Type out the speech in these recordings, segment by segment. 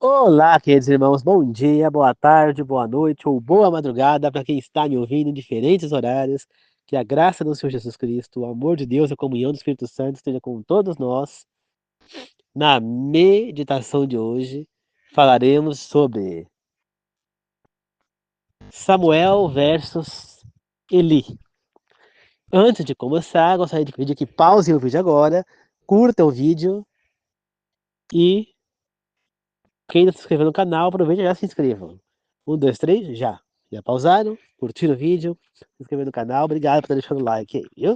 Olá, queridos irmãos, bom dia, boa tarde, boa noite ou boa madrugada para quem está me ouvindo em diferentes horários. Que a graça do Senhor Jesus Cristo, o amor de Deus e a comunhão do Espírito Santo esteja com todos nós. Na meditação de hoje, falaremos sobre Samuel versus Eli. Antes de começar, gostaria de pedir que pausem o vídeo agora, curtam o vídeo e quem não se inscreveu no canal, aproveita e já se inscrevam. 1, 2, 3, já. Já pausaram? Curtiram o vídeo? Se inscreveram no canal? Obrigado por estar deixando o like aí, viu?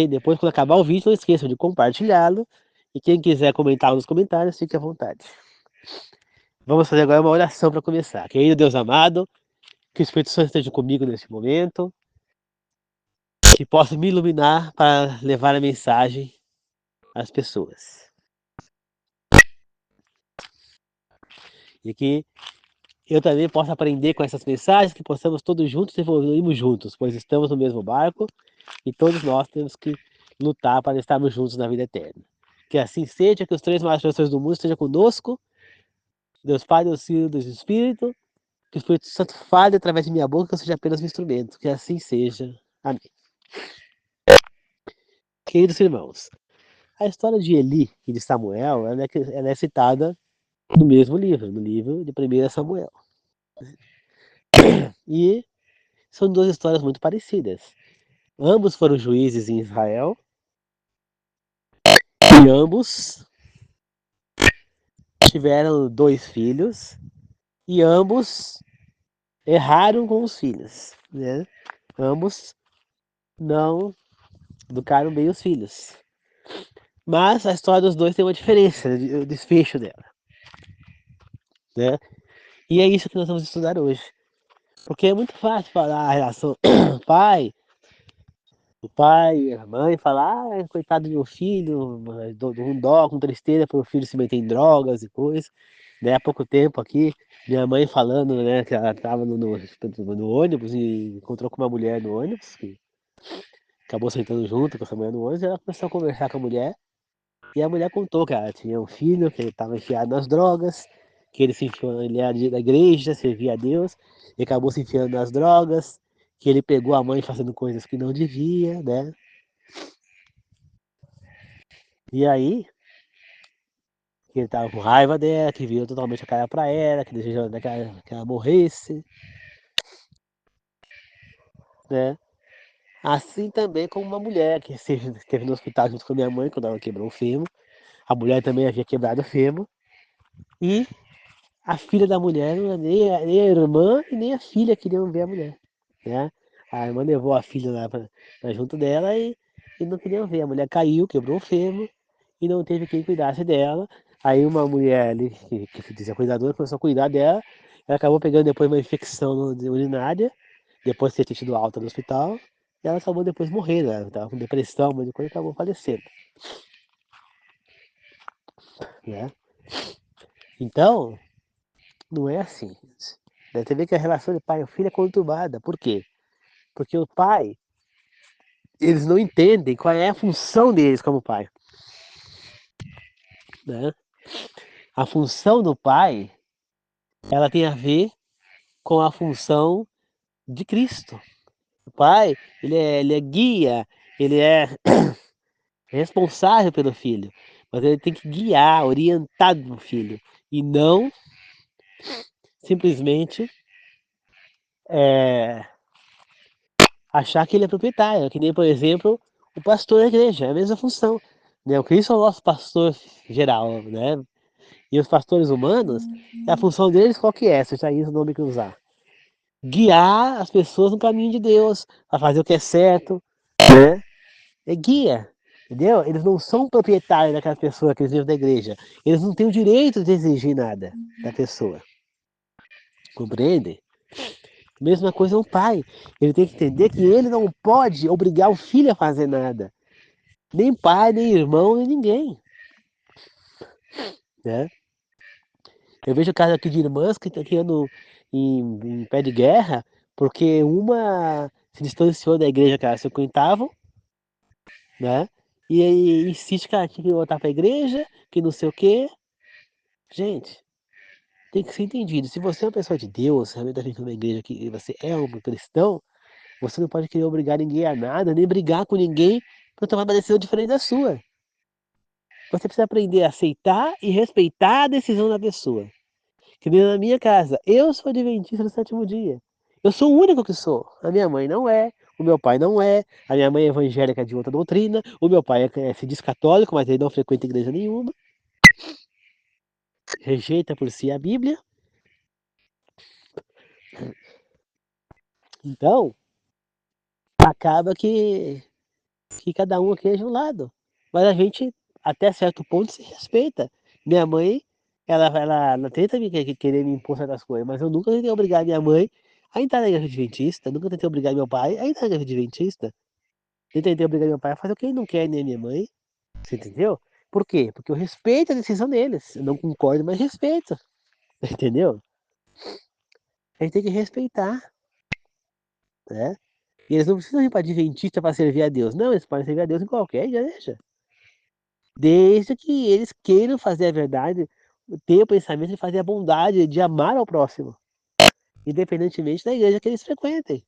Depois, quando acabar o vídeo, não esqueçam de compartilhá-lo. E quem quiser comentar nos comentários, fique à vontade. Vamos fazer agora uma oração para começar. Querido Deus amado, que o Espírito Santo esteja comigo neste momento, que possa me iluminar para levar a mensagem às pessoas. E que eu também possa aprender com essas mensagens, que possamos todos juntos evoluirmos juntos, pois estamos no mesmo barco e todos nós temos que lutar para estarmos juntos na vida eterna. Que assim seja, que os três maiores pessoas do mundo estejam conosco, Deus Pai, Deus Filho, Deus Espírito, que o Espírito Santo fale através de minha boca, que eu seja apenas um instrumento. Que assim seja. Amém. Queridos irmãos, a história de Eli e de Samuel, ela é citada no mesmo livro, no livro de 1 Samuel. E são duas histórias muito parecidas. Ambos foram juízes em Israel e ambos tiveram 2 filhos e ambos erraram com os filhos, né? Ambos não educaram bem os filhos. Mas a história dos dois tem uma diferença, o desfecho dela, né? E é isso que nós vamos estudar hoje. Porque é muito fácil falar a relação pai, o pai e a mãe, falar, coitado do meu filho, dou um dó, com tristeza para o filho se meter em drogas e coisas. Né? Há pouco tempo aqui, minha mãe falando, né, que ela estava no ônibus e encontrou com uma mulher no ônibus, que acabou sentando junto com essa mulher no ônibus, e ela começou a conversar com a mulher, e a mulher contou que ela tinha um filho, que ele estava enfiado nas drogas, que ele se enfiou, ele era da igreja, servia a Deus, e acabou se enfiando nas drogas, que ele pegou a mãe fazendo coisas que não devia, né? E aí, que ele tava com raiva dela, que virou totalmente a cara pra ela, que desejou que ela morresse, né? Assim também como uma mulher que esteve no hospital junto com a minha mãe quando ela quebrou o fêmur. A mulher também havia quebrado o fêmur. E a filha da mulher, nem a irmã e nem a filha queriam ver a mulher, né? A irmã levou a filha lá pra junto dela e não queriam ver. A mulher caiu, quebrou o fêmur e não teve quem cuidasse dela. Aí uma mulher ali, que se dizia cuidadora, começou a cuidar dela. Ela acabou pegando depois uma infecção urinária, depois de ter tido alta no hospital. E ela acabou depois morrendo, ela estava com depressão, mas depois acabou falecendo, né? Então, não é assim. Você vê que a relação de pai e filho é conturbada. Por quê? Porque o pai, eles não entendem qual é a função deles como pai, né? A função do pai, ela tem a ver com a função de Cristo. O pai, ele é guia, ele é responsável pelo filho, mas ele tem que guiar, orientar o filho, e não simplesmente é, achar que ele é proprietário, que nem, por exemplo, o pastor da igreja, é a mesma função. Né? O Cristo é o nosso pastor geral, né? E os pastores humanos, a função deles qual que é? Seja isso o nome que usar. Guiar as pessoas no caminho de Deus, a fazer o que é certo, né? É guia, entendeu? Eles não são proprietários daquela pessoa que eles vivem da igreja. Eles não têm o direito de exigir nada da pessoa. Compreende? Mesma coisa o pai. Ele tem que entender que ele não pode obrigar o filho a fazer nada. Nem pai, nem irmão, nem ninguém. Né? Eu vejo casos aqui de irmãs que estão aqui em pé de guerra, porque uma se distanciou da igreja que elas frequentavam, né? E aí insiste que ela tinha que voltar para a igreja, que não sei o quê. Gente, tem que ser entendido. Se você é uma pessoa de Deus, realmente está dentro de uma igreja que você é um cristão, você não pode querer obrigar ninguém a nada, nem brigar com ninguém para tomar uma decisão diferente da sua. Você precisa aprender a aceitar e respeitar a decisão da pessoa. Que nem na minha casa, eu sou adventista do sétimo dia. Eu sou o único que sou. A minha mãe não é, o meu pai não é, a minha mãe é evangélica de outra doutrina, o meu pai se diz católico, mas ele não frequenta igreja nenhuma, rejeita por si a Bíblia. Então, acaba que cada um aqui é de um lado. Mas a gente, até certo ponto, se respeita. Minha mãe, ela tenta querer me impor certas coisas, mas eu nunca tentei obrigar minha mãe a entrar na igreja adventista, nunca tentei obrigar meu pai a entrar na igreja adventista. Eu tentei obrigar meu pai a fazer o que ele não quer, nem a minha mãe. Você entendeu? Por quê? Porque eu respeito a decisão deles. Eu não concordo, mas respeito. Entendeu? A gente tem que respeitar, né? E eles não precisam ir para adventista para servir a Deus. Não, eles podem servir a Deus em qualquer igreja. Desde que eles queiram fazer a verdade, ter o pensamento de fazer a bondade, de amar ao próximo. Independentemente da igreja que eles frequentem.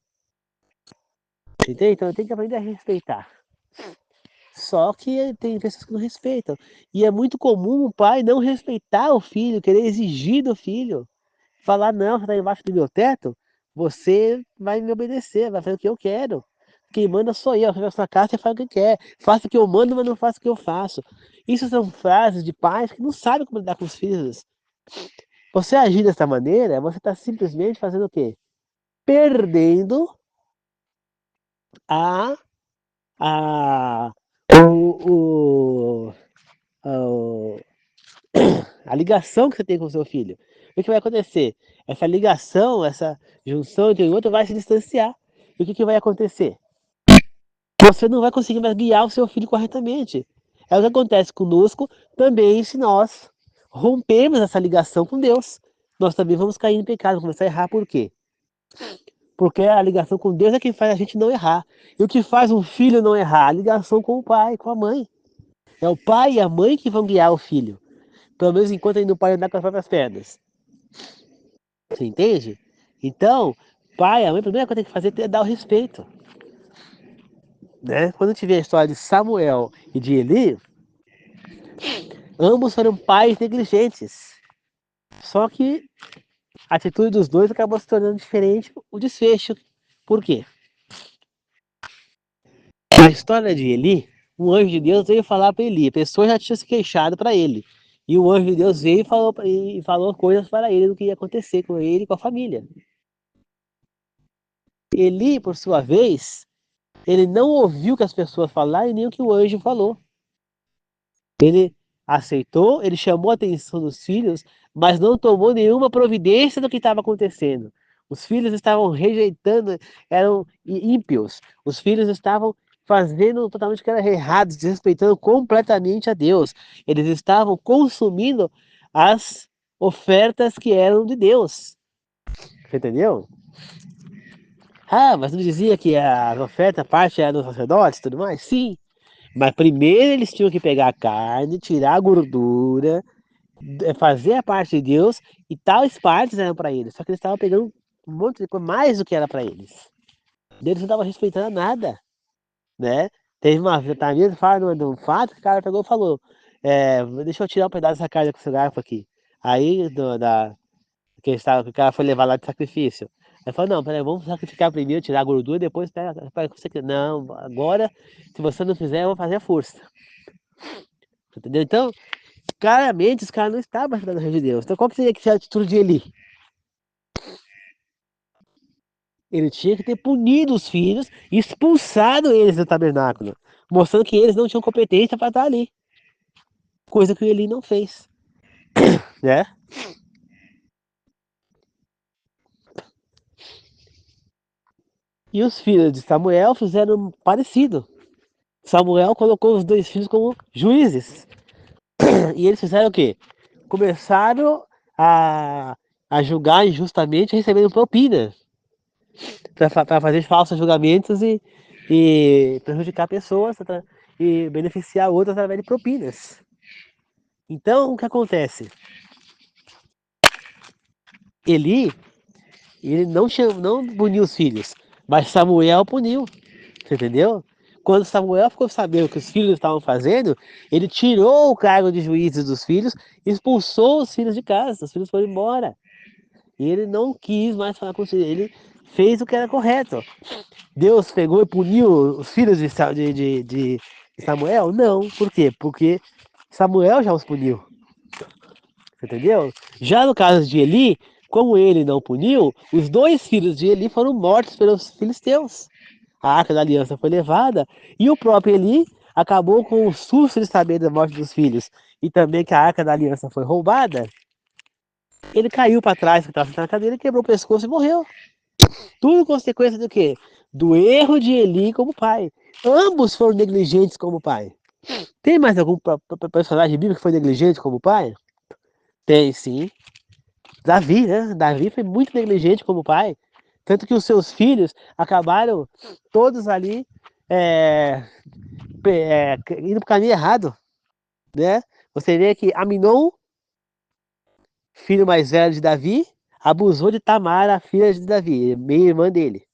Entende? Então tem que aprender a respeitar. Só que tem pessoas que não respeitam. E é muito comum o pai não respeitar o filho, querer exigir do filho. Falar, não, você está embaixo do meu teto, você vai me obedecer, vai fazer o que eu quero. Quem manda sou eu, na sua casa você faz o que quer. Faça o que eu mando, mas não faça o que eu faço. Isso são frases de pais que não sabem como lidar com os filhos. Você agir dessa maneira, você está simplesmente fazendo o quê? Perdendo a, a, o, o, a ligação que você tem com o seu filho. O que vai acontecer? Essa ligação, essa junção entre o outro vai se distanciar. E o que vai acontecer? Você não vai conseguir mais guiar o seu filho corretamente. É o que acontece conosco também se nós rompermos essa ligação com Deus. Nós também vamos cair em pecado, começar a errar. Por quê? Porque a ligação com Deus é que faz a gente não errar. E o que faz um filho não errar? A ligação com o pai, com a mãe. É o pai e a mãe que vão guiar o filho. Pelo menos enquanto ele não pode andar com as próprias pernas. Você entende? Então, pai, a mãe, a primeira coisa que tem que fazer é dar o respeito. Né? Quando tiver a história de Samuel e de Eli, ambos foram pais negligentes. Só que a atitude dos dois acabou se tornando diferente o desfecho. Por quê? Na história de Eli, um anjo de Deus veio falar para Eli. A pessoa já tinha se queixado para ele. E o anjo de Deus veio e falou coisas para ele do que ia acontecer com ele e com a família. Eli, por sua vez, ele não ouviu o que as pessoas falaram e nem o que o anjo falou. Ele aceitou, ele chamou a atenção dos filhos, mas não tomou nenhuma providência do que estava acontecendo. Os filhos estavam rejeitando, eram ímpios. Os filhos estavam fazendo totalmente o que era errado, desrespeitando completamente a Deus. Eles estavam consumindo as ofertas que eram de Deus. Você entendeu? Ah, mas não dizia que a oferta, a parte era dos sacerdotes e tudo mais? Sim. Mas primeiro eles tinham que pegar a carne, tirar a gordura, fazer a parte de Deus, e tais partes eram para eles. Só que eles estavam pegando um monte de coisa, mais do que era para eles. Eles não estavam respeitando nada, né? Teve uma vitamina, fala de um fato, que o cara pegou e falou, deixa eu tirar um pedaço dessa carne com esse garfo aqui. Aí, que o cara foi levar lá de sacrifício. Aí falou, não, peraí, vamos sacrificar primeiro, tirar a gordura, depois pega você que não, agora, se você não fizer, eu vou fazer a força. Entendeu? Então, claramente os caras não estavam ajudando o reino de Deus. Então qual que seria que ser a atitude de Eli? Ele tinha que ter punido os filhos e expulsado eles do tabernáculo, mostrando que eles não tinham competência para estar ali. Coisa que o Eli não fez, né? E os filhos de Samuel fizeram parecido. Samuel colocou os dois filhos como juízes. E eles fizeram o quê? Começaram a, a julgar injustamente, recebendo propina para fazer falsos julgamentos e prejudicar pessoas e beneficiar outras através de propinas. Então, o que acontece? Eli, ele não puniu os filhos, mas Samuel puniu, você entendeu? Quando Samuel ficou sabendo o que os filhos estavam fazendo, ele tirou o cargo de juízes dos filhos, expulsou os filhos de casa, os filhos foram embora. E ele não quis mais falar com os filhos, ele fez o que era correto. Deus pegou e puniu os filhos de Samuel? Não, por quê? Porque Samuel já os puniu, entendeu? Já no caso de Eli, como ele não puniu, os dois filhos de Eli foram mortos pelos filisteus. A arca da aliança foi levada e o próprio Eli acabou com o susto de saber da morte dos filhos e também que a arca da aliança foi roubada. Ele caiu para trás, que estava na cadeira, quebrou o pescoço e morreu. Tudo consequência do quê? Do erro de Eli como pai. Ambos foram negligentes como pai. Tem mais algum personagem bíblico que foi negligente como pai? Tem, sim. Davi, né? Davi foi muito negligente como pai. Tanto que os seus filhos acabaram todos ali é, indo para o caminho errado, né? Você vê que Aminon, filho mais velho de Davi, abusou de Tamar, a filha de Davi, meia irmã dele,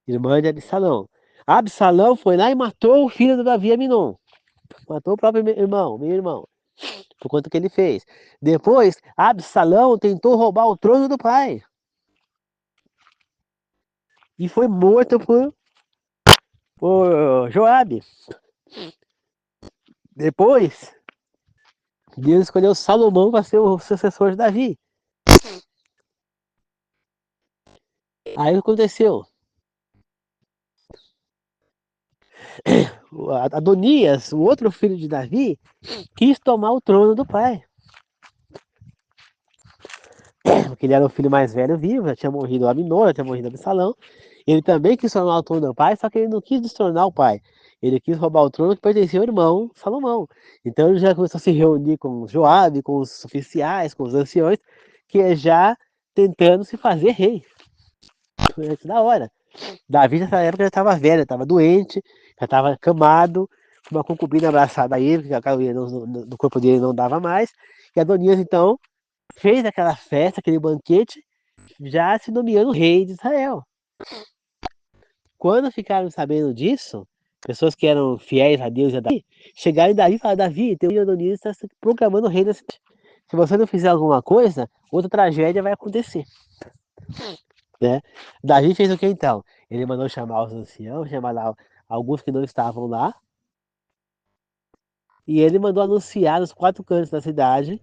irmã de Absalão. Absalão foi lá e matou o filho do Davi, Aminon. Matou o próprio irmão, meu irmão, por conta que ele fez. Depois, Absalão tentou roubar o trono do pai e foi morto por Joabe. Depois, Deus escolheu Salomão para ser o sucessor de Davi. Aí o que aconteceu? Adonias, o outro filho de Davi, quis tomar o trono do pai. Porque ele era o filho mais velho vivo, já tinha morrido Aminon, já tinha morrido Absalão. Ele também quis tomar o trono do pai, só que ele não quis destronar o pai. Ele quis roubar o trono que pertencia ao irmão Salomão. Então ele já começou a se reunir com Joabe, com os oficiais, com os anciões, que é já tentando se fazer rei. Antes da hora. Davi nessa época já estava velho, estava doente, já estava camado, com uma concubina abraçada a ele, que a cabeça no corpo dele não dava mais. E Adonias, então, fez aquela festa, aquele banquete, já se nomeando rei de Israel. Quando ficaram sabendo disso, pessoas que eram fiéis a Deus e a Davi, chegaram em Davi e falaram: Davi, teu filho Adonias está se proclamando rei da cidade. Se você não fizer alguma coisa, outra tragédia vai acontecer. Né? Davi fez o que então? Ele mandou chamar os anciãos, chamar lá alguns que não estavam lá, e ele mandou anunciar nos quatro cantos da cidade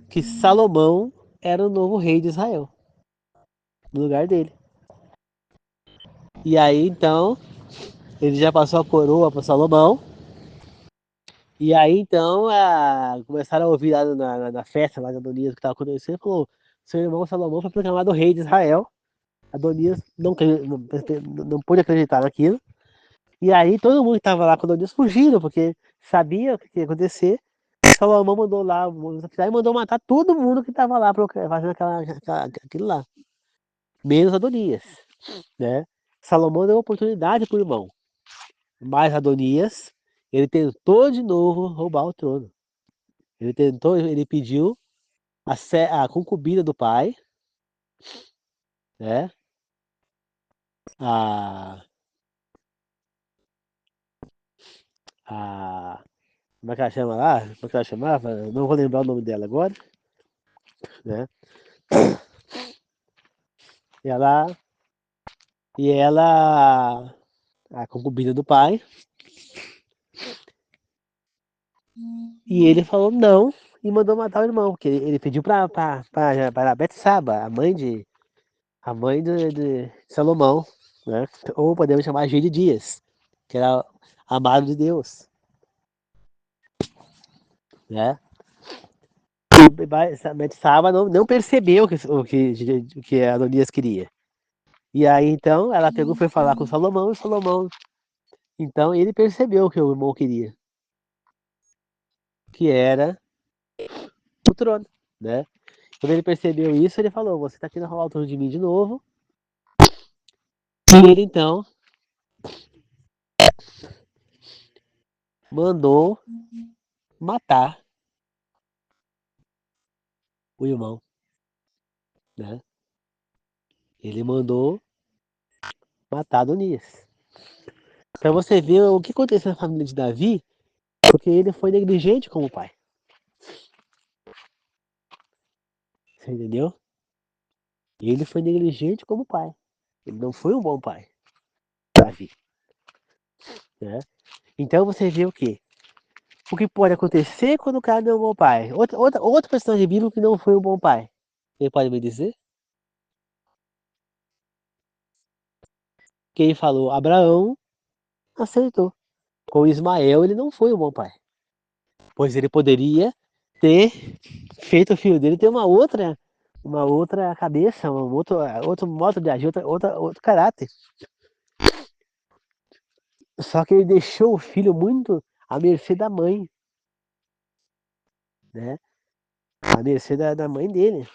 que Salomão era o novo rei de Israel, no lugar dele. E aí então, ele já passou a coroa para Salomão, e aí então começaram a ouvir lá na festa lá de Adonias que estava acontecendo, falou: seu irmão Salomão foi proclamado rei de Israel. Adonias não pôde acreditar naquilo. E aí todo mundo que estava lá com Adonias fugiram, porque sabia o que ia acontecer. Salomão mandou lá, e mandou matar todo mundo que estava lá fazendo aquilo lá. Menos Adonias, né? Salomão deu oportunidade pro irmão. Mas Adonias, ele tentou de novo roubar o trono. Ele pediu a concubina do pai, né? A, a, como é que ela chama lá? Como é que ela chamava? Eu não vou lembrar o nome dela agora, né? E ela, a concubina do pai, e ele falou não e mandou matar o irmão, porque ele pediu para Betsaba, a mãe de Salomão, né? Ou podemos chamar de Dias, que era amado de Deus, né? E Betsaba não percebeu o que Adonias queria. E aí então ela pegou, foi falar com Salomão, e Salomão, então ele percebeu o que o irmão queria, que era o trono, né? Quando ele percebeu isso, ele falou: você está querendo roubar o trono de mim de novo. E ele então mandou matar o irmão, né? Ele mandou matar Adonias. Para você ver o que aconteceu na família de Davi, porque ele foi negligente como pai. Você entendeu? Ele foi negligente como pai. Ele não foi um bom pai, Davi. Né? Então você vê o quê? O que pode acontecer quando o cara não é um bom pai? Outro personagem bíblico que não foi um bom pai. Você pode me dizer? Quem falou? Abraão aceitou. Com Ismael ele não foi um bom pai. Pois ele poderia ter feito o filho dele ter uma outra cabeça, outro modo de agir, outro caráter. Só que ele deixou o filho muito à mercê da mãe, né? À mercê da mãe dele,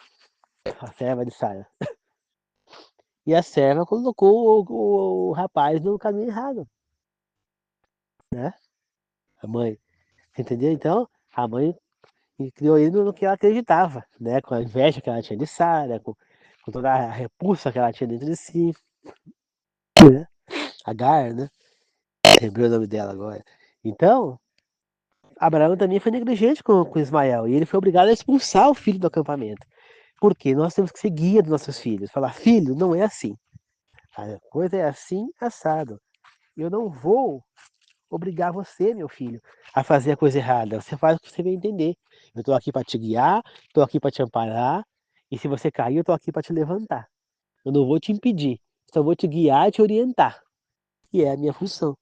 a serva de Sara. E a serva colocou o rapaz no caminho errado, né? A mãe, entendeu? Então, a mãe criou ele no que ela acreditava, né? Com a inveja que ela tinha de Sara, com toda a repulsa que ela tinha dentro de si, né? Agar, né? Lembrei o nome dela agora. Então, Abraão também foi negligente com Ismael e ele foi obrigado a expulsar o filho do acampamento. Porque nós temos que ser guia dos nossos filhos. Falar, filho, não é assim. A coisa é assim, assado. Eu não vou obrigar você, meu filho, a fazer a coisa errada. Você faz o que você vai entender. Eu estou aqui para te guiar, estou aqui para te amparar. E se você cair, eu estou aqui para te levantar. Eu não vou te impedir, só vou te guiar e te orientar. E é a minha função.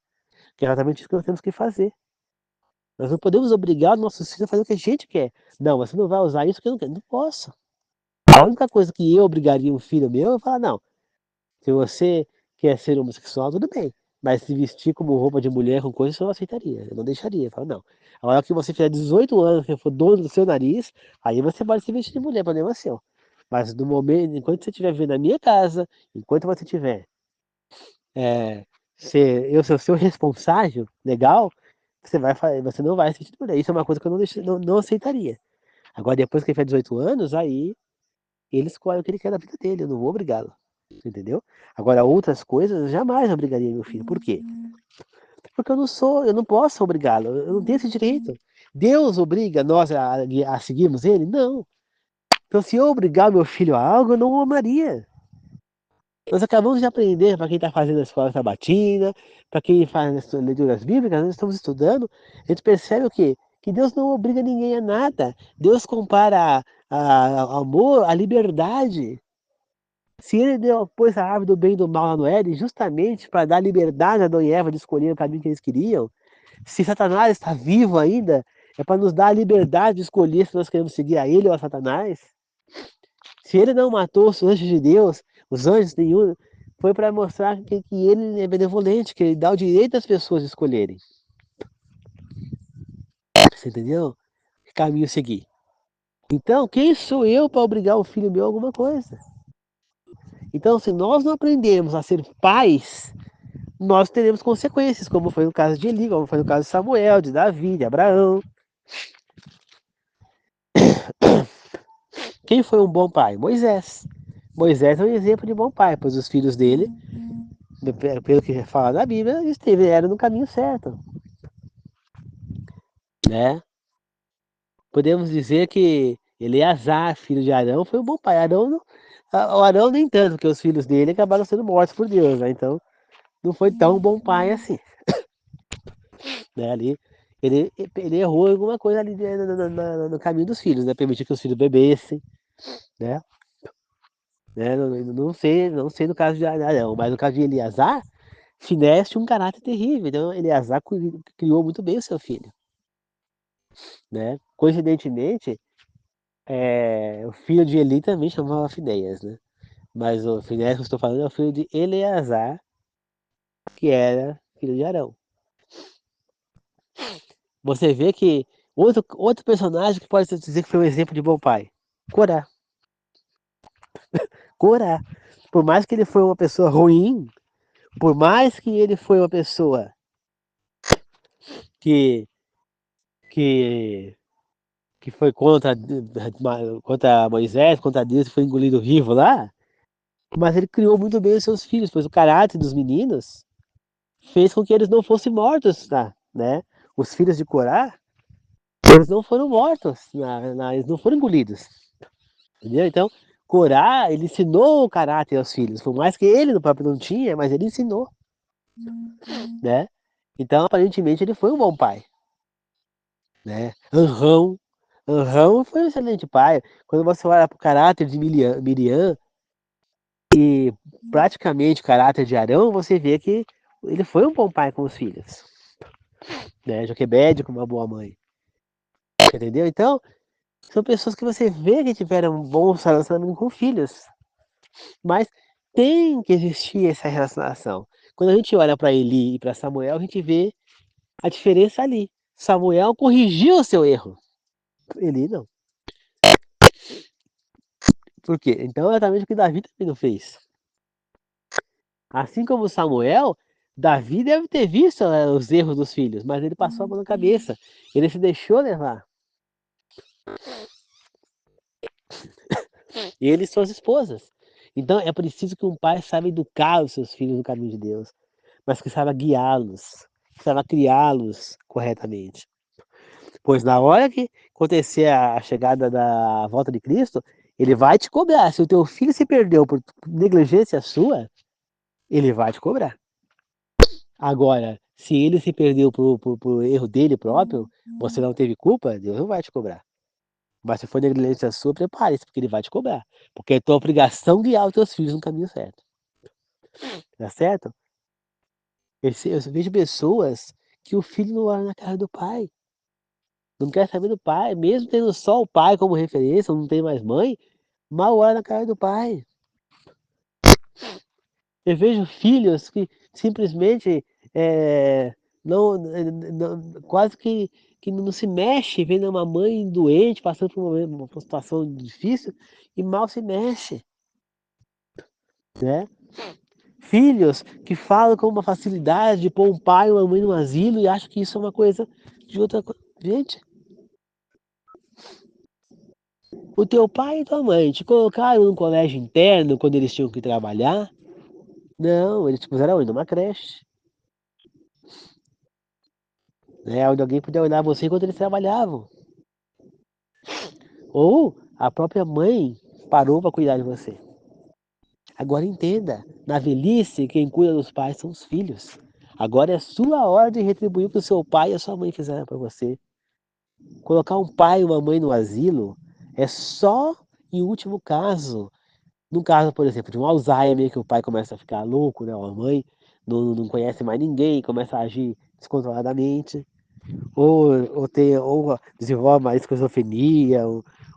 Que é exatamente isso que nós temos que fazer. Nós não podemos obrigar os nossos filhos a fazer o que a gente quer. Não, você não vai usar isso que eu não quero. Não posso. A única coisa que eu obrigaria um filho meu é falar, não, se você quer ser homossexual, tudo bem. Mas se vestir como roupa de mulher com coisas, eu não aceitaria. Eu não deixaria. Eu falo, não. A hora que você fizer 18 anos, que for dono do seu nariz, aí você pode se vestir de mulher, problema seu. Mas no momento, enquanto você estiver vivendo na minha casa, enquanto você estiver eu ser o seu responsável legal, você não vai se vestir de mulher. Isso é uma coisa que eu não aceitaria. Agora, depois que ele faz 18 anos, aí ele escolhe o que ele quer da vida dele. Eu não vou obrigá-lo. Entendeu? Agora, outras coisas eu jamais obrigaria meu filho. Por quê? Porque eu não posso obrigá-lo. Eu não tenho esse direito. Deus obriga nós a seguirmos ele? Não. Então, se eu obrigar meu filho a algo, eu não o amaria. Nós acabamos de aprender, para quem está fazendo a escola sabatina, para quem faz as leituras bíblicas, nós estamos estudando, a gente percebe o quê? Que Deus não obriga ninguém a nada. Deus compara amor à liberdade. Se ele pôs a árvore do bem e do mal lá no Éden, justamente para dar liberdade a Adão e Eva de escolher o caminho que eles queriam, se Satanás está vivo ainda, é para nos dar a liberdade de escolher se nós queremos seguir a ele ou a Satanás. Se ele não matou os anjos de Deus, os anjos nenhum, foi para mostrar que ele é benevolente, que ele dá o direito das pessoas de escolherem. Você entendeu? Que caminho seguir. Então, quem sou eu para obrigar o filho meu a alguma coisa? Então, se nós não aprendermos a ser pais, nós teremos consequências, como foi no caso de Eli, como foi no caso de Samuel, de Davi, de Abraão. Quem foi um bom pai? Moisés. Moisés é um exemplo de bom pai, pois os filhos dele, pelo que fala na Bíblia, eram no caminho certo, né? Podemos dizer que Eleazar, filho de Arão, foi um bom pai. O Arão nem tanto, porque os filhos dele acabaram sendo mortos por Deus, né? Então não foi tão bom pai assim, né? Ali ele errou alguma coisa ali no caminho dos filhos, né? Permitiu que os filhos bebessem, né? Não sei no caso de Arão, mas no caso de Eleazar, Finés tinha um caráter terrível, então Eleazar criou muito bem o seu filho, né? Coincidentemente, o filho de Eli também chamava Finéias, né? Mas o Finés que eu estou falando é o filho de Eleazar, que era filho de Arão. Você vê que outro personagem que pode dizer que foi um exemplo de bom pai, Corá. Corá. Por mais que ele foi uma pessoa ruim, por mais que ele foi uma pessoa que, que, que foi contra Moisés, contra Deus, e foi engolido vivo lá, mas ele criou muito bem os seus filhos, pois o caráter dos meninos fez com que eles não fossem mortos, tá? Né? Os filhos de Corá, eles não foram mortos, eles não foram engolidos, entendeu? Então, Corá, ele ensinou o caráter aos filhos, por mais que ele no próprio não tinha, mas ele ensinou, né? Então, aparentemente, ele foi um bom pai, né? Anrão foi um excelente pai. Quando você olha para o caráter de Miriam e praticamente o caráter de Arão, você vê que ele foi um bom pai com os filhos, né? Joquebede como uma boa mãe, entendeu? Então, são pessoas que você vê que tiveram um bom relacionamento com filhos, mas tem que existir essa relação. Quando a gente olha para Eli e para Samuel, a gente vê a diferença ali. Samuel corrigiu o seu erro, Eli não. Por quê? Então, é exatamente o que Davi também não fez. Assim como Samuel, Davi deve ter visto os erros dos filhos, mas ele passou a mão na cabeça. Ele se deixou levar. Ele e suas esposas. Então é preciso que um pai saiba educar os seus filhos no caminho de Deus, mas que saiba guiá-los, que saiba criá-los corretamente. Pois na hora que acontecer a chegada da volta de Cristo, ele vai te cobrar. Se o teu filho se perdeu por negligência sua, ele vai te cobrar. Agora, se ele se perdeu por erro dele próprio, você não teve culpa, Deus não vai te cobrar. Mas se for negligência sua, prepare-se, porque ele vai te cobrar. Porque é tua obrigação guiar os teus filhos no caminho certo. Tá certo? Eu vejo pessoas que o filho não olha na cara do pai. Não quer saber do pai, mesmo tendo só o pai como referência, não tem mais mãe, mal olha na cara do pai. Eu vejo filhos que simplesmente quase que não se mexe vendo uma mãe doente, passando por uma situação difícil, e mal se mexe, né? Filhos que falam com uma facilidade de pôr um pai ou uma mãe no asilo e acham que isso é uma coisa de outra coisa. Gente, o teu pai e tua mãe te colocaram num colégio interno quando eles tinham que trabalhar? Não, eles te puseram onde? Numa creche. Né, onde alguém podia olhar você enquanto eles trabalhavam. Ou a própria mãe parou para cuidar de você. Agora entenda, na velhice, quem cuida dos pais são os filhos. Agora é sua hora de retribuir o que o seu pai e a sua mãe fizeram para você. Colocar um pai e uma mãe no asilo é só em último caso. No caso, por exemplo, de um Alzheimer, que o pai começa a ficar louco, né? Ou a mãe não conhece mais ninguém, começa a agir descontroladamente. Ou desenvolve uma esquizofrenia,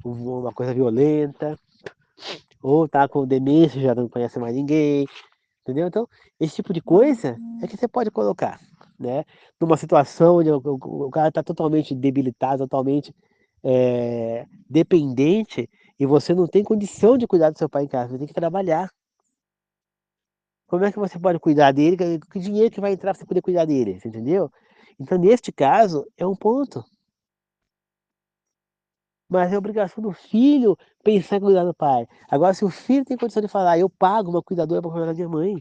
uma coisa violenta, ou tá com demência, já não conhece mais ninguém, entendeu? Então, esse tipo de coisa é que você pode colocar, né? Numa situação onde o cara está totalmente debilitado, totalmente dependente, e você não tem condição de cuidar do seu pai em casa, você tem que trabalhar. Como é que você pode cuidar dele? Que dinheiro que vai entrar para você poder cuidar dele, você entendeu? Então, neste caso, é um ponto. Mas é obrigação do filho pensar em cuidar do pai. Agora, se o filho tem condição de falar, eu pago uma cuidadora para cuidar da minha mãe.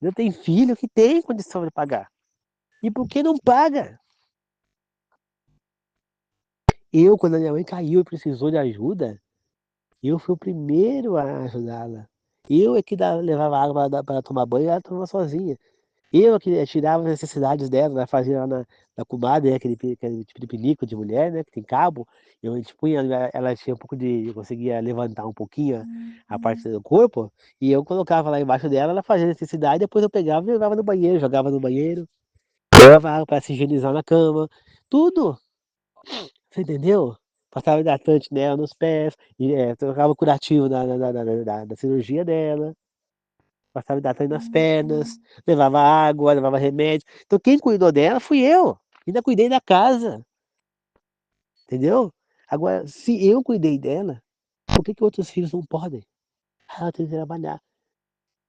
Eu tenho filho que tem condição de pagar. E por que não paga? Eu, quando a minha mãe caiu e precisou de ajuda, eu fui o primeiro a ajudá-la. Eu é que levava água para tomar banho e ela tomava sozinha. Eu que tirava as necessidades dela, ela fazia lá na comadre, né, aquele tipo de pinico de mulher, né, que tem cabo, e a gente punha, ela tinha um pouco de, eu conseguia levantar um pouquinho a parte do corpo, e eu colocava lá embaixo dela, ela fazia necessidade, depois eu pegava e levava no banheiro, jogava no banheiro, levava água para se higienizar na cama, tudo, você entendeu? Passava hidratante nela nos pés, e trocava curativo da cirurgia dela. Passava hidratante nas pernas, levava água, levava remédio. Então quem cuidou dela fui eu. Ainda cuidei da casa, entendeu? Agora, se eu cuidei dela, por que que outros filhos não podem? Ah, ela tem que trabalhar.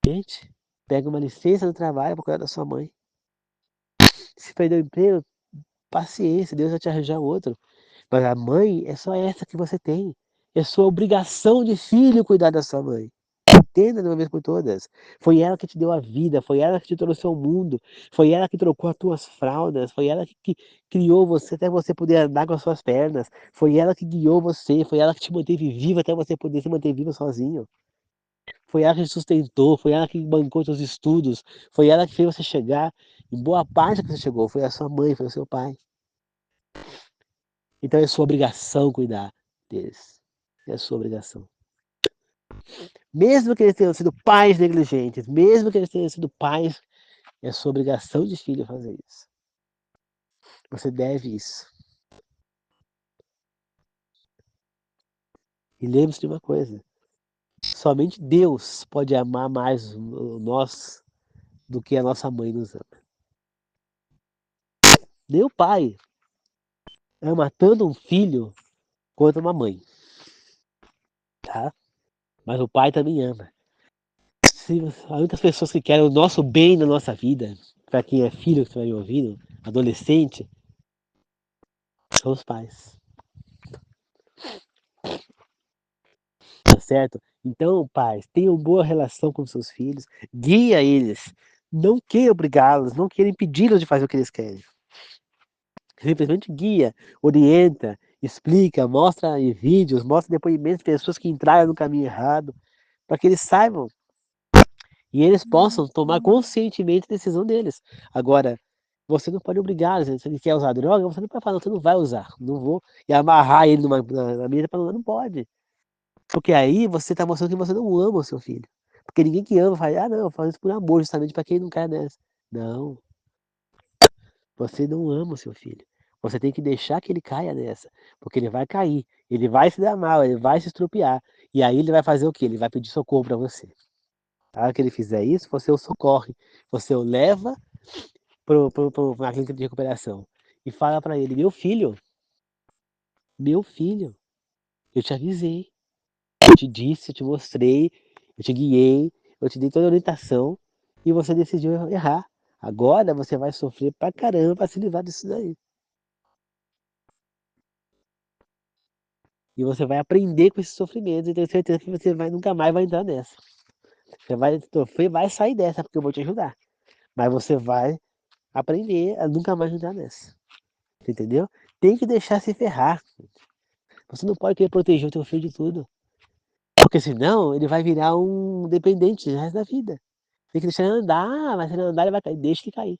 Gente, pega uma licença do trabalho para cuidar da sua mãe. Se perdeu o emprego, paciência, Deus vai te arranjar outro. Mas a mãe é só essa que você tem. É sua obrigação de filho cuidar da sua mãe. Entenda de uma vez por todas. Foi ela que te deu a vida, foi ela que te trouxe ao mundo, foi ela que trocou as tuas fraldas, foi ela que criou você até você poder andar com as suas pernas, foi ela que guiou você, foi ela que te manteve vivo até você poder se manter vivo sozinho. Foi ela que te sustentou, foi ela que bancou seus estudos, foi ela que fez você chegar em boa parte que você chegou, foi a sua mãe, foi o seu pai. Então é sua obrigação cuidar deles. É sua obrigação. Mesmo que eles tenham sido pais negligentes, mesmo que eles tenham sido pais, é sua obrigação de filho fazer isso. Você deve isso. E lembre-se de uma coisa: somente Deus pode amar mais nós do que a nossa mãe nos ama. Nem o pai ama tanto um filho quanto uma mãe, tá? Mas o pai também ama. Se as únicas pessoas que querem o nosso bem na nossa vida, para quem é filho que você vai me ouvindo, adolescente, são os pais. Tá certo? Então, pais, tenham boa relação com seus filhos, guia eles, não queira obrigá-los, não queira impedi-los de fazer o que eles querem. Simplesmente guia, orienta, explica, mostra em vídeos, mostra depoimentos de pessoas que entraram no caminho errado, para que eles saibam e eles possam tomar conscientemente a decisão deles. Agora, você não pode obrigar, se ele quer usar droga, você não pode falar, não, você não vai usar, não vou, e amarrar ele na mesa para não pode. Porque aí você está mostrando que você não ama o seu filho. Porque ninguém que ama fala, ah, não, eu faço isso por amor, justamente para quem não cai nessa. Não, você não ama o seu filho. Você tem que deixar que ele caia nessa. Porque ele vai cair, ele vai se dar mal, ele vai se estrupiar. E aí ele vai fazer o quê? Ele vai pedir socorro para você. A hora que ele fizer isso, você o socorre. Você o leva para a clínica de recuperação. E fala para ele, meu filho, eu te avisei. Eu te disse, eu te mostrei, eu te guiei, eu te dei toda a orientação e você decidiu errar. Agora você vai sofrer pra caramba pra se livrar disso daí. E você vai aprender com esses sofrimentos e tenho certeza que você nunca mais vai entrar nessa. Você vai sofrer, vai sair dessa, porque eu vou te ajudar. Mas você vai aprender a nunca mais entrar nessa. Entendeu? Tem que deixar se ferrar. Você não pode querer proteger o teu filho de tudo. Porque senão ele vai virar um dependente o resto da vida. Tem que deixar ele andar, mas se ele andar ele vai cair. Deixa ele cair.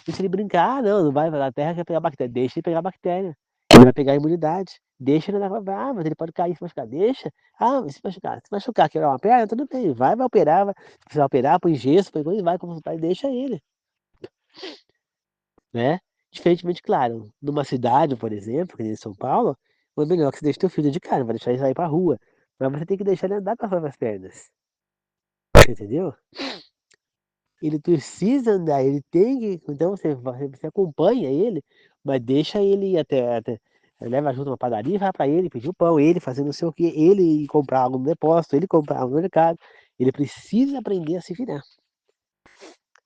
Deixa ele brincar, não vai na terra quer pegar bactéria. Deixa ele pegar bactéria. Ele vai pegar a imunidade. Deixa ele andar, mas ele pode cair se machucar. Deixa. Ah, mas se machucar, quebrar uma perna, tudo bem. Vai operar, vai. Se precisar operar, põe gesso, põe coisa, vai consultar e deixa ele, né? Diferentemente, claro, numa cidade, por exemplo, que nem São Paulo, é melhor que você deixe teu filho de casa, vai deixar ele sair pra rua. Mas você tem que deixar ele andar com as próprias pernas. Entendeu? Ele precisa andar, ele tem que. Então você acompanha ele, mas deixa ele ir até leva junto uma padaria, vai para ele pedir o pão, ele fazendo não sei o que, ele ir comprar algo no depósito, ele comprar algo no mercado. Ele precisa aprender a se virar.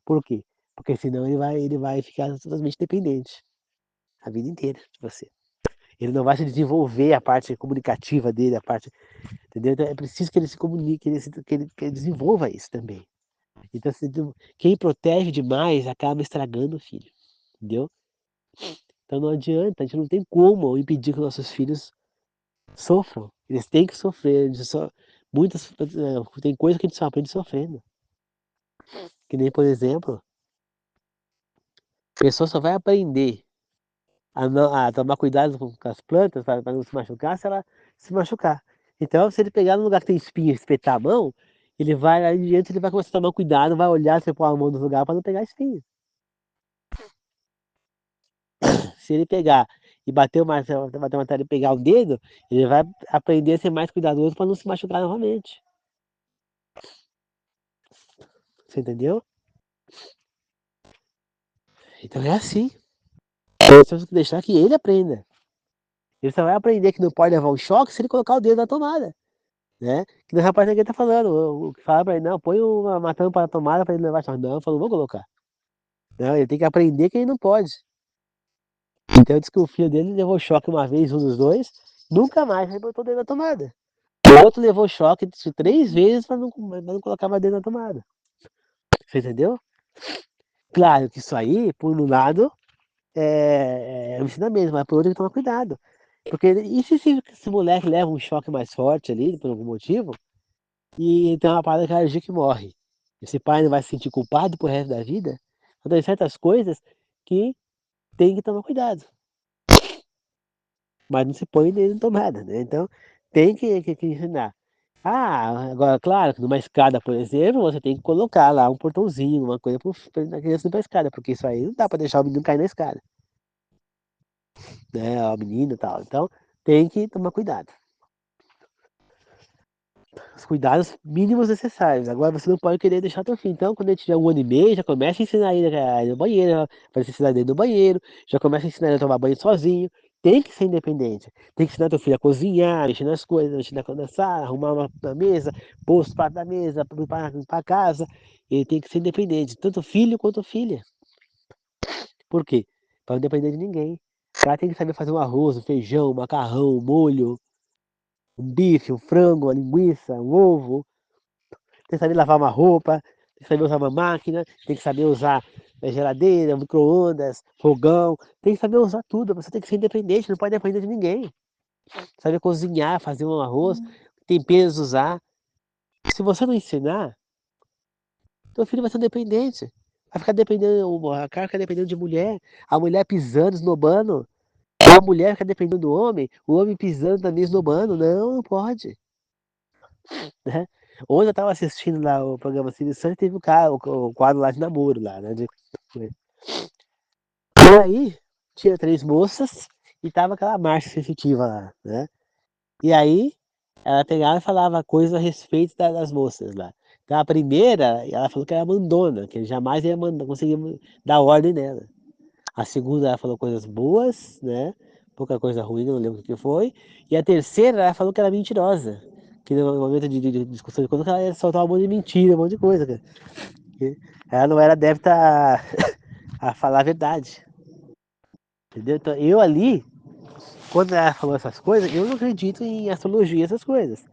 Por quê? Porque senão ele vai ficar totalmente dependente a vida inteira de você. Ele não vai se desenvolver a parte comunicativa dele, a parte. Entendeu? Então é preciso que ele se comunique, que ele desenvolva isso também. Então, assim, quem protege demais acaba estragando o filho, entendeu? Então não adianta, a gente não tem como impedir que nossos filhos sofram. Eles têm que sofrer. Tem coisas que a gente só aprende sofrendo. Que nem, por exemplo, a pessoa só vai aprender a tomar cuidado com as plantas para não se machucar se ela se machucar. Então, se ele pegar num lugar que tem espinho e espetar a mão, ele vai, aí adiante, ele vai começar a tomar cuidado, vai olhar se pôr a mão no lugar para não pegar espinho. Se ele pegar e bater o martelo e pegar o dedo, ele vai aprender a ser mais cuidadoso para não se machucar novamente. Você entendeu? Então é assim. Nós temos que deixar que ele aprenda. Ele só vai aprender que não pode levar um choque se ele colocar o dedo na tomada, né? Que o rapaz aqui tá falando, o que fala para ele, não, põe uma tampa na tomada para ele levar choque. Não, eu falo, vou colocar. Não, ele tem que aprender que ele não pode. Então diz que o filho dele levou choque uma vez, um dos dois, nunca mais botou o dedo na tomada. O outro levou choque 3 vezes para não colocar mais dedo na tomada. Você entendeu? Claro que isso aí, por um lado, é um ensinamento, mas por outro tem que tomar cuidado. Porque e se esse moleque leva um choque mais forte ali, por algum motivo, e tem uma parada cardíaca que morre? Esse pai não vai se sentir culpado pro resto da vida? Então tem certas coisas que tem que tomar cuidado. Mas não se põe nem na tomada, né? Então tem que ensinar. Ah, agora, claro, que numa escada, por exemplo, você tem que colocar lá um portãozinho, uma coisa para criança ir pra escada, porque isso aí não dá para deixar o menino cair na escada, né? A menina e tal. Então tem que tomar cuidado. Os cuidados mínimos necessários. Agora você não pode querer deixar até o fim. Então, quando ele tiver 1 ano e meio, já começa a ensinar ele a ir no banheiro, para ensinar ele no banheiro, já começa a ensinar ele a tomar banho sozinho. Tem que ser independente. Tem que ensinar teu filho a cozinhar, mexer nas coisas, mexer na sala, arrumar uma mesa, pôr os pratos da mesa, limpar a casa. Ele tem que ser independente, tanto filho quanto filha. Por quê? Para não depender de ninguém. O cara tem que saber fazer um arroz, um feijão, um macarrão, um molho, um bife, um frango, uma linguiça, um ovo. Tem que saber lavar uma roupa, tem que saber usar uma máquina, tem que saber usar geladeira, micro-ondas, fogão, tem que saber usar tudo. Você tem que ser independente, não pode depender de ninguém. Saber cozinhar, fazer um arroz, temperos usar. Se você não ensinar, teu filho vai ser dependente. Vai ficar dependendo, a cara fica dependendo de mulher, a mulher pisando, esnobando, a mulher fica dependendo do homem, o homem pisando também, esnobando. Não, não pode. Né? Hoje eu tava assistindo lá o programa Silvio Santos e teve o quadro lá de namoro lá, né? E aí, tinha 3 moças e tava aquela marcha sensitiva lá, né? E aí, ela pegava e falava coisas a respeito das moças lá. Então a primeira, ela falou que era mandona, que ele jamais ia conseguir dar ordem nela. A segunda, ela falou coisas boas, né? Pouca coisa ruim, não lembro o que foi. E a terceira, ela falou que era mentirosa. Que no momento de discussão de conta, ela ia soltar um monte de mentira, um monte de coisa, cara. Que ela não era adepta a falar a verdade. Entendeu? Então, eu ali, quando ela falou essas coisas, eu não acredito em astrologia, essas coisas.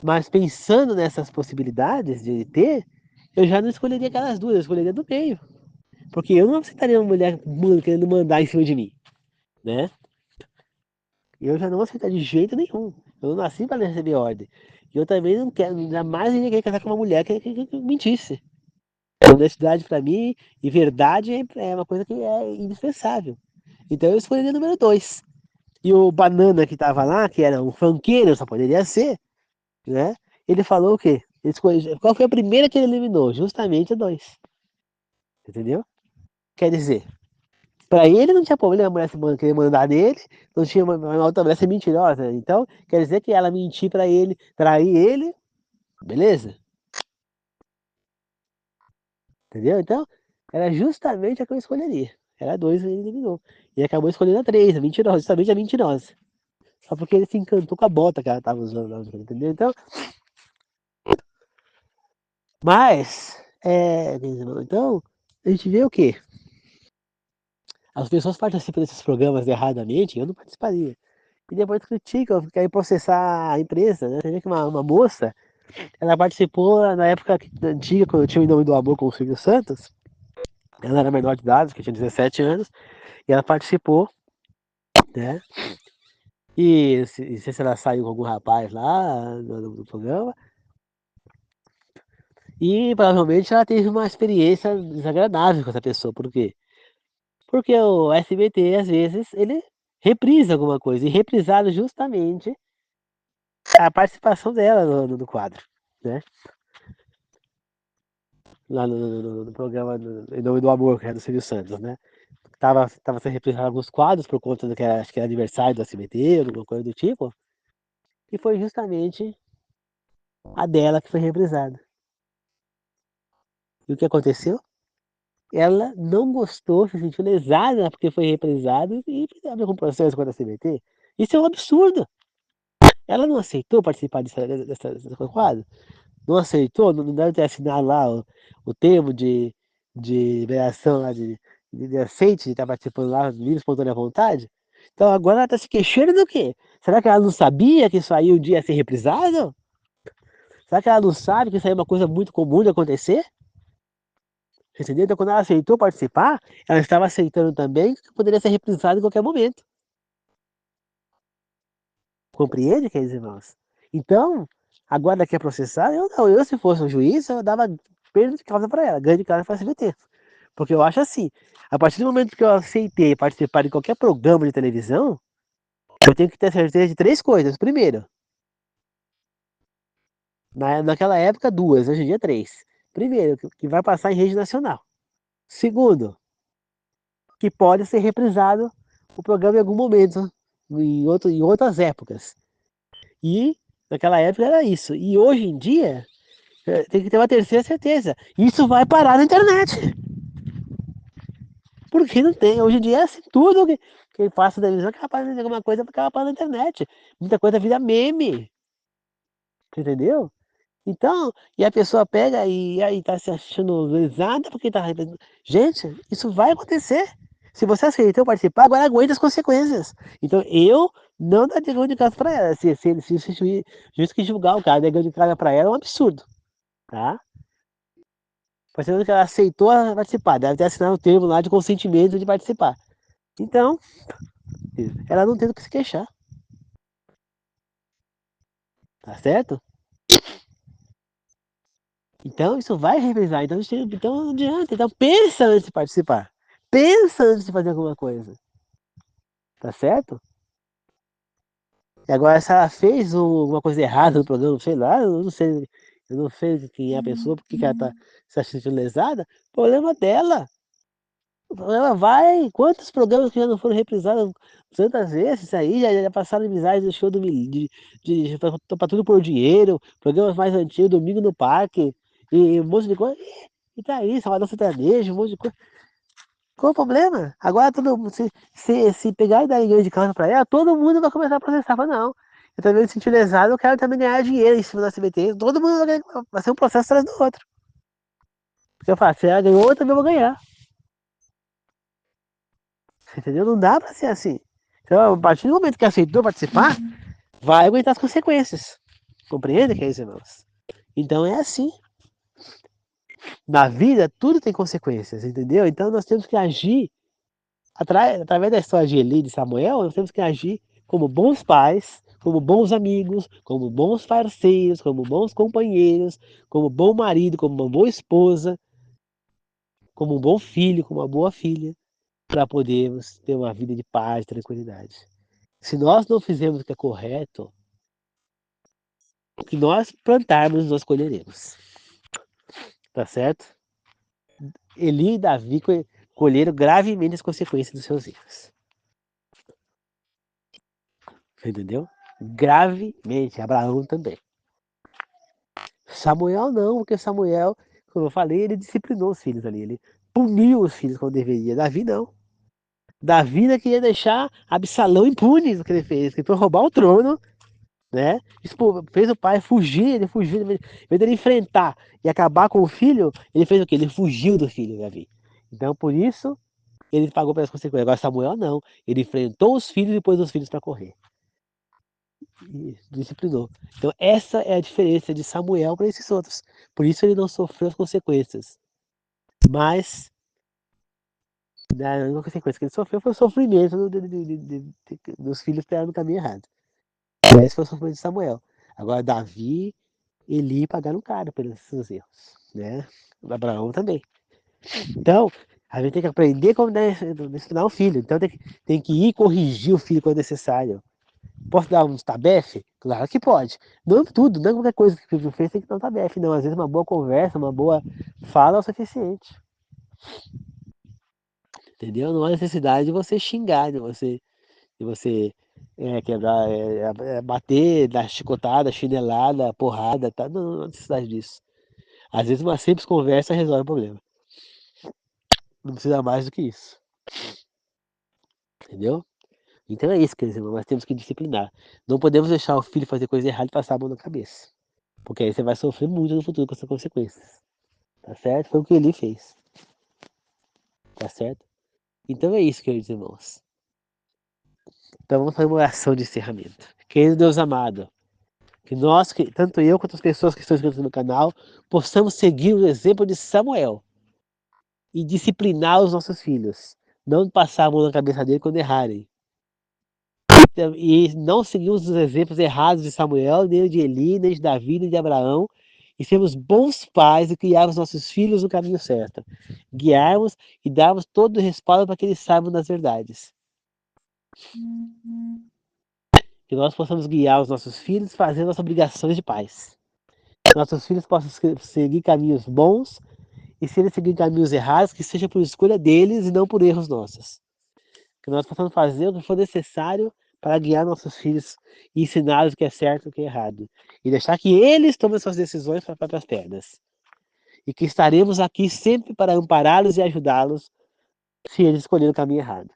Mas pensando nessas possibilidades de ter, eu já não escolheria aquelas duas, eu escolheria do meio. Porque eu não aceitaria uma mulher querendo mandar em cima de mim, né? Eu já não aceitaria de jeito nenhum. Eu não nasci para receber ordem. E eu também não quero, jamais iria querer casar com uma mulher que mentisse. Honestidade para mim e verdade é uma coisa que é indispensável. Então eu escolheria o número 2. E o Banana que tava lá, que era um funkeiro, só poderia ser, né? Ele falou o quê? Ele escolheu, qual foi a primeira que ele eliminou? Justamente a 2. Entendeu? Quer dizer, pra ele não tinha problema a mulher querer mandar nele, não tinha uma outra mulher ser mentirosa. Então, quer dizer que ela mentir pra ele, trair ele, beleza? Entendeu? Então, era justamente a que eu escolheria. Era a 2 e ele eliminou. E acabou escolhendo a 3, a mentirosa, justamente a mentirosa. Só porque ele se encantou com a bota que ela tava usando, entendeu? Então, mas, então, a gente vê o quê? As pessoas participam desses programas erradamente, eu não participaria. E depois criticam, querem processar a empresa, né? Você vê que uma moça, ela participou na época antiga, quando eu tinha o Em Nome do Amor com o Silvio Santos, ela era menor de idade, que tinha 17 anos, e ela participou, né? E não sei se ela saiu com algum rapaz lá no programa, e provavelmente ela teve uma experiência desagradável com essa pessoa, por quê? Porque o SBT, às vezes, ele reprisa alguma coisa, e reprisado justamente a participação dela no quadro, né? Lá no programa Em Nome do Amor, que era do Silvio Santos, né? Tava sendo reprisado alguns quadros por conta do que era, acho que era aniversário do SBT, alguma coisa do tipo, e foi justamente a dela que foi reprisada. E o que aconteceu? Ela não gostou, se sentiu lesada porque foi reprisado e abriu um processo contra a SBT. Isso é um absurdo. Ela não aceitou participar desse quadro? Não aceitou? Não deve ter assinado lá o termo de liberação lá de aceite de estar participando lá, livre, espontânea vontade. Então agora ela está se queixando do quê? Será que ela não sabia que isso aí um dia ia ser reprisado? Será que ela não sabe que isso aí é uma coisa muito comum de acontecer? Entendeu? Então quando ela aceitou participar, ela estava aceitando também que poderia ser reprisado em qualquer momento. Compreende, queridos irmãos? Então, agora ela quer processar, eu não. Eu, se fosse um juiz, eu dava perda de causa para ela, ganho de causa para a CBT. Porque eu acho assim, a partir do momento que eu aceitei participar de qualquer programa de televisão, eu tenho que ter certeza de três coisas. Primeiro, naquela época, duas, hoje em dia, três. Primeiro, que vai passar em rede nacional. Segundo, que pode ser reprisado o programa em algum momento, em outras épocas. E naquela época era isso. E hoje em dia, tem que ter uma terceira certeza. Isso vai parar na internet. Porque não tem. Hoje em dia é assim, tudo que quem passa na televisão é capaz de alguma coisa porque ela passa na internet. Muita coisa vira meme. Entendeu? Então, e a pessoa pega e aí tá se achando lesada porque tá. Gente, isso vai acontecer. Se você aceitou participar, agora aguenta as consequências. Então, eu não daria ganho de casa pra ela. Se juiz que julgar o cara, der ganho de casa pra ela é um absurdo. Tá? Parecendo que ela aceitou participar, deve ter assinado o termo lá de consentimento de participar. Então, ela não tem do que se queixar, tá certo? Então, isso vai revisar. Então não adianta. Então, pensa antes de participar. Pensa antes de fazer alguma coisa, tá certo? E agora, se ela fez alguma coisa errada no programa, sei lá, eu não sei quem é a pessoa, porque ela tá se sentindo lesada, problema dela. Ela vai. Quantos programas que já não foram reprisados tantas vezes aí? Já passaram amizades do show pra tudo por dinheiro, programas mais antigos, Domingo no Parque, e um monte de coisa. E tá aí, Salvador Sertanejo, um monte de coisa. Qual o problema? Agora todo mundo, se pegar e dar ganho de causa pra ela, todo mundo vai começar a processar. Fala, não, eu também me senti lesado, eu quero também ganhar dinheiro em cima da SBT. Todo mundo vai ser um processo atrás do outro. Porque eu falo, se ela ganhou, eu também vou ganhar. Entendeu? Não dá pra ser assim. Então, a partir do momento que aceitou participar, vai aguentar as consequências. Compreende, queridos irmãos? Então é assim. Na vida, tudo tem consequências, entendeu? Então nós temos que agir, através da história de Eli e de Samuel, nós temos que agir como bons pais, como bons amigos, como bons parceiros, como bons companheiros, como bom marido, como uma boa esposa, como um bom filho, como uma boa filha, para podermos ter uma vida de paz e tranquilidade. Se nós não fizermos o que é correto, o que nós plantarmos, nós colheremos. Tá certo? Eli e Davi colheram gravemente as consequências dos seus erros. Entendeu? Gravemente. Abraão também. Samuel não, porque Samuel, como eu falei, ele disciplinou os filhos ali. Ele puniu os filhos quando deveria. Davi não. Davi ainda queria deixar Absalão impune do que ele fez. Ele foi roubar o trono, né? Fez o pai fugir, ele fugiu, em vez dele enfrentar e acabar com o filho, ele fez o quê? Ele fugiu do filho, Davi. Então, por isso, ele pagou pelas consequências. Agora, Samuel não. Ele enfrentou os filhos e pôs os filhos para correr. E disciplinou. Então, essa é a diferença de Samuel para esses outros. Por isso, ele não sofreu as consequências. Mas, a única consequência que ele sofreu foi o sofrimento dos filhos estarem no caminho errado. Esse foi o sofrimento de Samuel. Agora, Davi, Eli pagaram caro pelos seus erros. Né? Abraão também. Então, a gente tem que aprender como ensinar o filho. Então, tem que ir corrigir o filho quando necessário. Posso dar uns tabefe? Claro que pode. Não tudo, não qualquer coisa que o filho fez tem que dar um tabefe. Não, às vezes uma boa conversa, uma boa fala é o suficiente. Entendeu? Não há necessidade de você xingar, de você quebrar, bater, dar chicotada, chinelada, porrada, tá? Não, não há necessidade disso. Às vezes uma simples conversa resolve o problema. Não precisa mais do que isso. Entendeu? Então é isso, quer dizer, nós temos que disciplinar. Não podemos deixar o filho fazer coisa errada e passar a mão na cabeça. Porque aí você vai sofrer muito no futuro com essas consequências. Tá certo? Foi o que ele fez. Tá certo? Então é isso, queridos irmãos. Então vamos fazer uma oração de encerramento. Querido Deus amado, que nós, tanto eu quanto as pessoas que estão inscritas no canal, possamos seguir o exemplo de Samuel e disciplinar os nossos filhos. Não passar a mão na cabeça dele quando errarem. E não seguirmos os exemplos errados de Samuel, nem de Eli, nem de Davi, nem de Abraão, e sermos bons pais e criarmos nossos filhos no caminho certo. Guiarmos e darmos todo o respaldo para que eles saibam das verdades. Que nós possamos guiar os nossos filhos fazendo as obrigações de pais. Que nossos filhos possam seguir caminhos bons, e se eles seguirem caminhos errados, que seja por escolha deles e não por erros nossos. Que nós possamos fazer o que for necessário para guiar nossos filhos e ensiná-los o que é certo e o que é errado. E deixar que eles tomem suas decisões para próprias pernas. E que estaremos aqui sempre para ampará-los e ajudá-los se eles escolherem o caminho errado.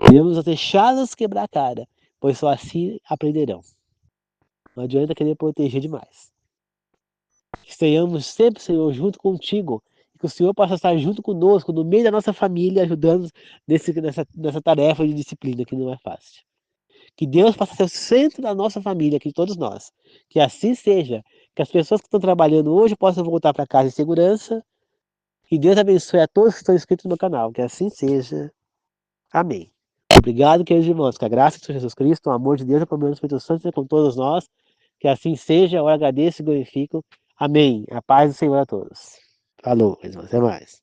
Devemos deixá-los quebrar a cara, pois só assim aprenderão. Não adianta querer proteger demais. Que estejamos sempre, Senhor, junto contigo. E que o Senhor possa estar junto conosco, no meio da nossa família, ajudando nessa tarefa de disciplina que não é fácil. Que Deus possa ser o centro da nossa família, que todos nós. Que assim seja. Que as pessoas que estão trabalhando hoje possam voltar para casa em segurança. Que Deus abençoe a todos que estão inscritos no canal. Que assim seja. Amém. Obrigado, queridos irmãos. Que a graça de Jesus Cristo, o amor de Deus e a comunhão do Espírito Santo seja com todos nós. Que assim seja. Eu agradeço e glorifico. Amém. A paz do Senhor a todos. Falou, irmãos. Até mais.